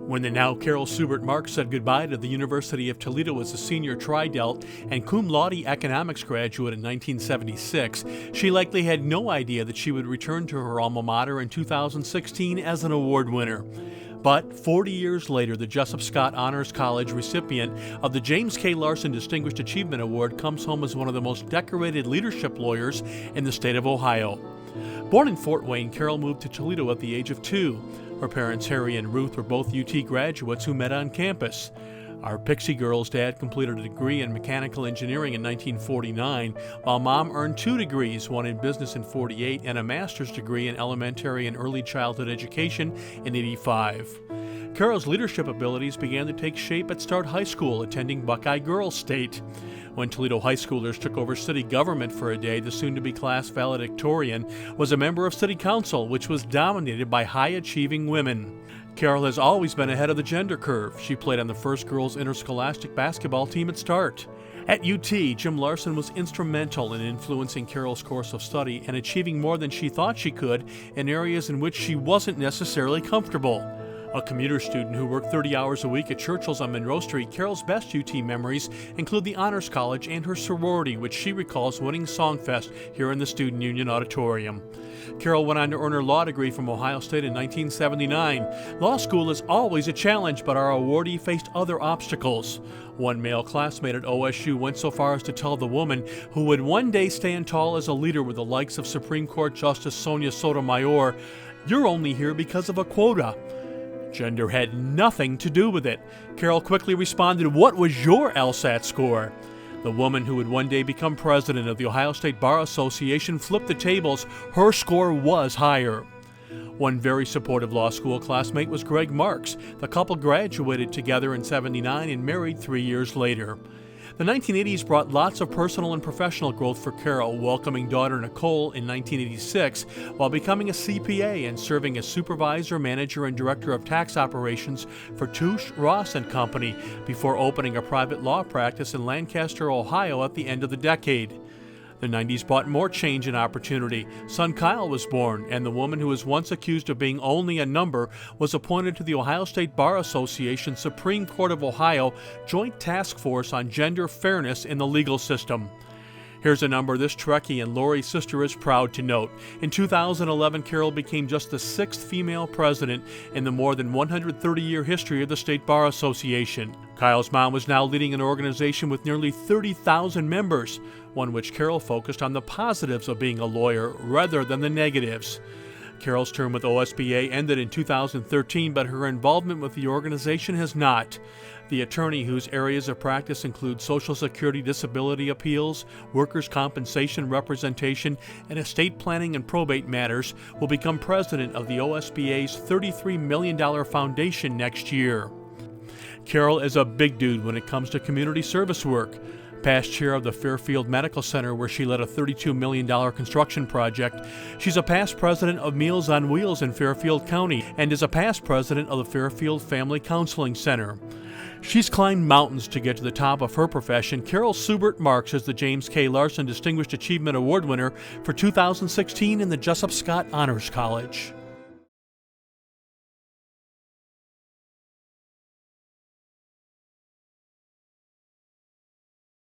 When the now Carol Seubert Marx said goodbye to the University of Toledo as a senior tri-delt and cum laude economics graduate in 1976, she likely had no idea that she would return to her alma mater in 2016 as an award winner. But 40 years later, the Jesup Scott Honors College recipient of the James K. Larson Distinguished Achievement Award comes home as one of the most decorated leadership lawyers in the state of Ohio. Born in Fort Wayne, Carol moved to Toledo at the age of 2. Her parents, Harry and Ruth, were both UT graduates who met on campus. Our Pixie Girl's dad completed a degree in mechanical engineering in 1949, while Mom earned 2 degrees, one in business in 48 and a master's degree in elementary and early childhood education in 85. Carol's leadership abilities began to take shape at Start High School, attending Buckeye Girls State. When Toledo high schoolers took over city government for a day, the soon-to-be class valedictorian was a member of city council, which was dominated by high-achieving women. Carol has always been ahead of the gender curve. She played on the first girls' interscholastic basketball team at Start. At UT, Jim Larson was instrumental in influencing Carol's course of study and achieving more than she thought she could in areas in which she wasn't necessarily comfortable. A commuter student who worked 30 hours a week at Churchill's on Monroe Street, Carol's best UT memories include the Honors College and her sorority, which she recalls winning Songfest here in the Student Union Auditorium. Carol went on to earn her law degree from Ohio State in 1979. Law school is always a challenge, but our awardee faced other obstacles. One male classmate at OSU went so far as to tell the woman who would one day stand tall as a leader with the likes of Supreme Court Justice Sonia Sotomayor, "You're only here because of a quota." Gender had nothing to do with it. Carol quickly responded, "What was your LSAT score?" The woman who would one day become president of the Ohio State Bar Association flipped the tables. Her score was higher. One very supportive law school classmate was Greg Marx. The couple graduated together in '79 and married 3 years later. The 1980s brought lots of personal and professional growth for Carol, welcoming daughter Nicole in 1986 while becoming a CPA and serving as supervisor, manager, and director of tax operations for Touche, Ross & Company before opening a private law practice in Lancaster, Ohio at the end of the decade. The 90s brought more change and opportunity. Son Kyle was born, and the woman who was once accused of being only a number was appointed to the Ohio State Bar Association Supreme Court of Ohio Joint Task Force on Gender Fairness in the Legal System. Here's a number this Trekkie and Lori's sister is proud to note. In 2011, Carol became just the 6th female president in the more than 130-year history of the State Bar Association. Kyle's mom was now leading an organization with nearly 30,000 members, one which Carol focused on the positives of being a lawyer rather than the negatives. Carol's term with OSBA ended in 2013, but her involvement with the organization has not. The attorney, whose areas of practice include Social Security disability appeals, workers' compensation representation, and estate planning and probate matters, will become president of the OSBA's $33 million foundation next year. Carol is a big dude when it comes to community service work. Past chair of the Fairfield Medical Center, where she led a $32 million construction project. She's a past president of Meals on Wheels in Fairfield County and is a past president of the Fairfield Family Counseling Center. She's climbed mountains to get to the top of her profession. Carol Seubert Marx is the James K. Larson Distinguished Achievement Award winner for 2016 in the Jesup Scott Honors College.